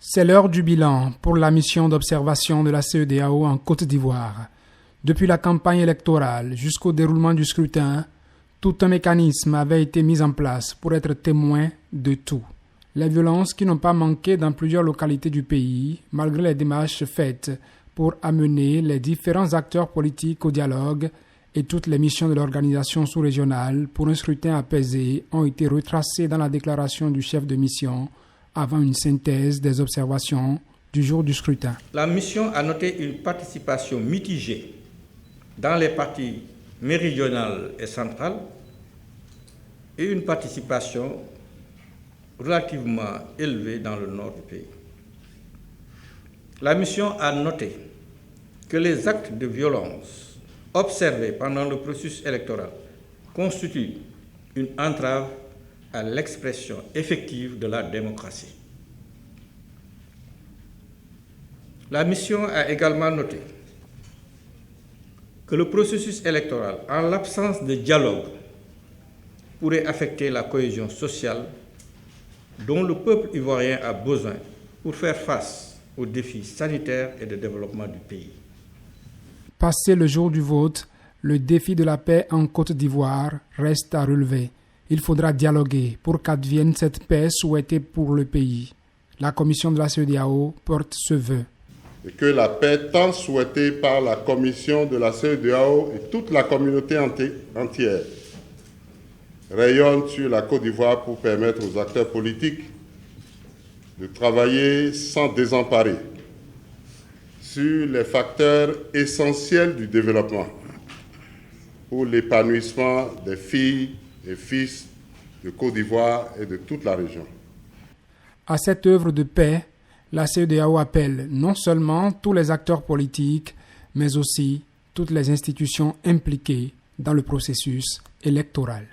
C'est l'heure du bilan pour la mission d'observation de la CEDEAO en Côte d'Ivoire. Depuis la campagne électorale jusqu'au déroulement du scrutin, tout un mécanisme avait été mis en place pour être témoin de tout. Les violences qui n'ont pas manqué dans plusieurs localités du pays, malgré les démarches faites pour amener les différents acteurs politiques au dialogue et toutes les missions de l'organisation sous-régionale pour un scrutin apaisé ont été retracées dans la déclaration du chef de mission avant une synthèse des observations du jour du scrutin. La mission a noté une participation mitigée dans les parties méridionales et centrales et une participation relativement élevée dans le nord du pays. La mission a noté que les actes de violence observés pendant le processus électoral constituent une entrave à l'expression effective de la démocratie. La mission a également noté que le processus électoral, en l'absence de dialogue, pourrait affecter la cohésion sociale dont le peuple ivoirien a besoin pour faire face aux défis sanitaires et de développement du pays. Passé le jour du vote, le défi de la paix en Côte d'Ivoire reste à relever. Il faudra dialoguer pour qu'advienne cette paix souhaitée pour le pays. La commission de la CEDEAO porte ce vœu. Et que la paix tant souhaitée par la commission de la CEDEAO et toute la communauté entière rayonne sur la Côte d'Ivoire pour permettre aux acteurs politiques de travailler sans désemparer sur les facteurs essentiels du développement pour l'épanouissement des filles et fils de Côte d'Ivoire et de toute la région. À cette œuvre de paix, la CEDEAO appelle non seulement tous les acteurs politiques, mais aussi toutes les institutions impliquées dans le processus électoral.